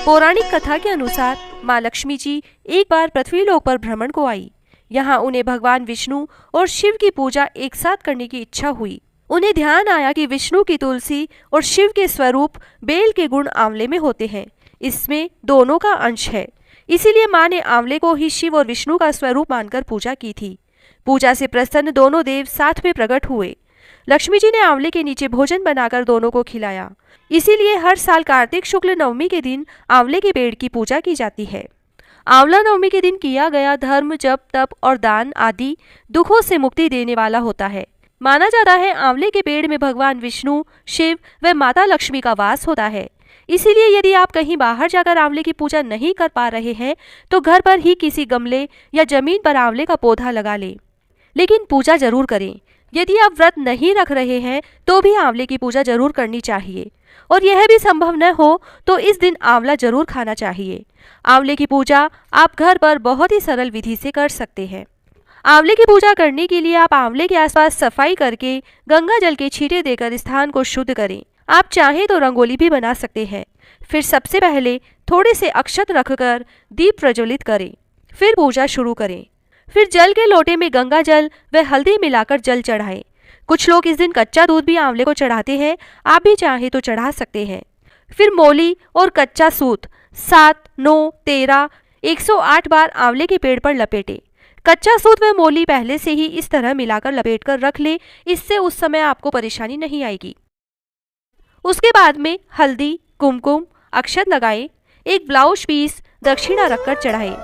पौराणिक कथा के अनुसार माँ लक्ष्मी जी एक बार पृथ्वी लोक पर भ्रमण को आई। यहाँ उन्हें भगवान विष्णु और शिव की पूजा एक साथ करने की इच्छा हुई। उन्हें ध्यान आया कि विष्णु की तुलसी और शिव के स्वरूप बेल के गुण आंवले में होते हैं। इसमें दोनों का अंश है, इसीलिए माँ ने आंवले को ही शिव और विष्णु का स्वरूप मानकर पूजा की थी। पूजा से प्रसन्न दोनों देव साथ में प्रकट हुए। लक्ष्मी जी ने आंवले के नीचे भोजन बनाकर दोनों को खिलाया। इसीलिए हर साल कार्तिक शुक्ल नवमी के दिन आंवले के पेड़ की पूजा की जाती है। आंवला नवमी के दिन किया गया धर्म, जप, तप और दान आदि दुखों से मुक्ति देने वाला होता है। माना जाता है आंवले के पेड़ में भगवान विष्णु, शिव व माता लक्ष्मी का वास होता है। इसीलिए यदि आप कहीं बाहर जाकर आंवले की पूजा नहीं कर पा रहे हैं तो घर पर ही किसी गमले या जमीन पर आंवले का पौधा लगा लें, लेकिन पूजा जरूर करें। यदि आप व्रत नहीं रख रहे हैं तो भी आंवले की पूजा जरूर करनी चाहिए, और यह भी संभव न हो तो इस दिन आंवला जरूर खाना चाहिए। आंवले की पूजा आप घर पर बहुत ही सरल विधि से कर सकते हैं। आंवले की पूजा करने के लिए आप आंवले के आसपास सफाई करके गंगा जल के छींटे देकर स्थान को शुद्ध करें। आप चाहें तो रंगोली भी बना सकते हैं। फिर सबसे पहले थोड़े से अक्षत रखकर दीप प्रज्वलित करें, फिर पूजा शुरू करें। फिर जल के लोटे में गंगा जल व हल्दी मिलाकर जल चढ़ाएं। कुछ लोग इस दिन कच्चा दूध भी आंवले को चढ़ाते हैं, आप भी चाहें तो चढ़ा सकते हैं। फिर मोली और कच्चा सूत 7, 9, 13, 108 बार आंवले के पेड़ पर लपेटें। कच्चा सूत व मोली पहले से ही इस तरह मिलाकर लपेटकर रख ले, इससे उस समय आपको परेशानी नहीं आएगी। उसके बाद में हल्दी, कुमकुम, अक्षत लगाएं। एक ब्लाउज पीस दक्षिणा रखकर चढ़ाएं।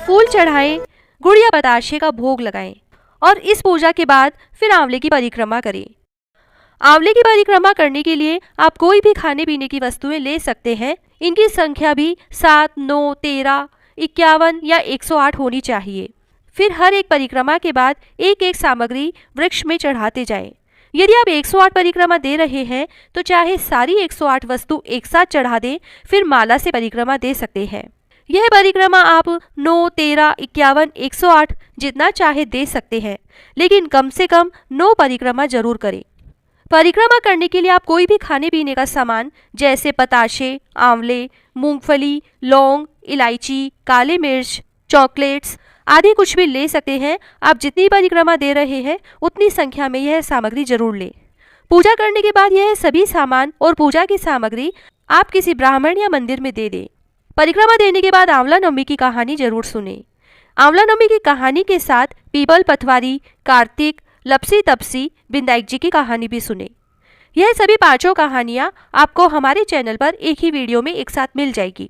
फूल चढ़ाएं, गुड़ या बताशे का भोग लगाएं और इस पूजा के बाद फिर आंवले की परिक्रमा करें। आंवले की परिक्रमा करने के लिए आप कोई भी खाने पीने की वस्तुएं ले सकते हैं। इनकी संख्या भी 7, 9, 13, 51 या 108 होनी चाहिए। फिर हर एक परिक्रमा के बाद एक एक सामग्री वृक्ष में चढ़ाते जाएं। यदि आप 108 परिक्रमा दे रहे हैं तो चाहे सारी 108 वस्तु एक साथ चढ़ा दें, फिर माला से परिक्रमा दे सकते हैं। यह परिक्रमा आप 9, 13, 51, 108 जितना चाहे दे सकते हैं, लेकिन कम से कम 9 परिक्रमा जरूर करें। परिक्रमा करने के लिए आप कोई भी खाने पीने का सामान जैसे बताशे, आंवले, मूंगफली, लौंग, इलायची, काली मिर्च, चॉकलेट्स आदि कुछ भी ले सकते हैं। आप जितनी परिक्रमा दे रहे हैं उतनी संख्या में यह सामग्री जरूर लें। पूजा करने के बाद यह सभी सामान और पूजा की सामग्री आप किसी ब्राह्मण या मंदिर में दे दें। परिक्रमा देने के बाद आंवला नवमी की कहानी जरूर सुने। आंवला नवमी की कहानी के साथ पीपल पथवारी, कार्तिक, लपसी तपसी, बिंदाई जी की कहानी भी सुने। यह सभी 5 कहानियाँ आपको हमारे चैनल पर एक ही वीडियो में एक साथ मिल जाएगी।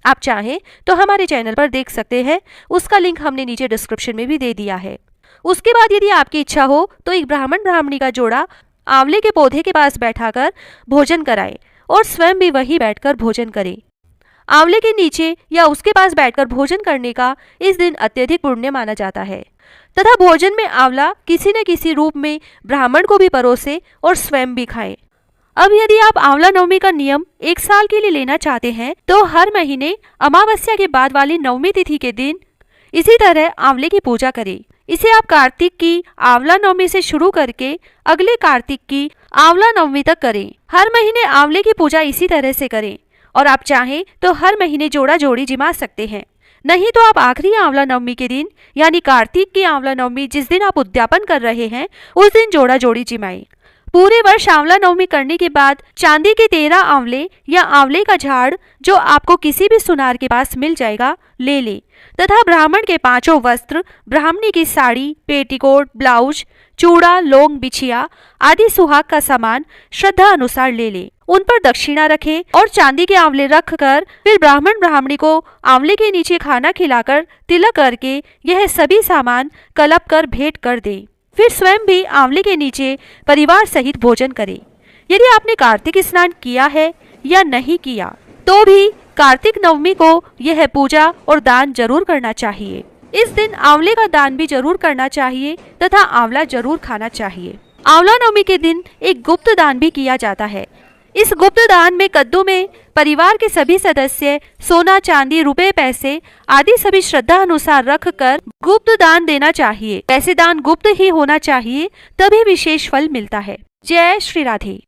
आप चाहें तो हमारे चैनल पर देख सकते हैं, उसका लिंक हमने नीचे डिस्क्रिप्शन में भी दे दिया है। उसके बाद यदि आपकी इच्छा हो तो एक ब्राह्मण ब्राह्मणी का जोड़ा आंवले के पौधे के पास बैठाकर भोजन कराएं और स्वयं भी वहीं बैठकर भोजन करें। आंवले के नीचे या उसके पास बैठकर भोजन करने का इस दिन अत्यधिक पुण्य माना जाता है तथा भोजन में आंवला किसी न किसी रूप में ब्राह्मण को भी परोसे और स्वयं भी खाएं। अब यदि आप आंवला नवमी का नियम 1 साल के लिए लेना चाहते हैं तो हर महीने अमावस्या के बाद वाली नवमी तिथि के दिन इसी तरह आंवले की पूजा करें। इसे आप कार्तिक की आंवला नवमी से शुरू करके अगले कार्तिक की आंवला नवमी तक करें। हर महीने आंवले की पूजा इसी तरह से करें, और आप चाहें तो हर महीने जोड़ा जोड़ी जिमा सकते हैं। नहीं तो आप आखिरी आंवला नवमी के दिन यानी कार्तिक की आंवला नवमी जिस दिन आप उद्यापन कर रहे हैं उस दिन जोड़ा जोड़ी जिमाएं। पूरे वर्ष आंवला नवमी करने के बाद चांदी के 13 आंवले या आंवले का झाड़ जो आपको किसी भी सुनार के पास मिल जाएगा ले लें तथा ब्राह्मण के 5 वस्त्र, ब्राह्मणी की साड़ी, पेटीकोट, ब्लाउज, चूड़ा, लौंग, बिछिया आदि सुहाग का सामान श्रद्धा अनुसार ले लें। उन पर दक्षिणा रखें और चांदी के आंवले रखकर फिर ब्राह्मण ब्राह्मणी को आंवले के नीचे खाना खिलाकर तिलक करके यह सभी सामान कलप कर भेंट कर दें। फिर स्वयं भी आंवले के नीचे परिवार सहित भोजन करें। यदि आपने कार्तिक स्नान किया है या नहीं किया तो भी कार्तिक नवमी को यह पूजा और दान जरूर करना चाहिए। इस दिन आंवले का दान भी जरूर करना चाहिए तथा आंवला जरूर खाना चाहिए। आंवला नवमी के दिन एक गुप्त दान भी किया जाता है। इस गुप्त दान में कद्दू में परिवार के सभी सदस्य सोना, चांदी, रुपए, पैसे आदि सभी श्रद्धा अनुसार रख कर गुप्त दान देना चाहिए। वैसे दान गुप्त ही होना चाहिए, तभी विशेष फल मिलता है। जय श्री राधे।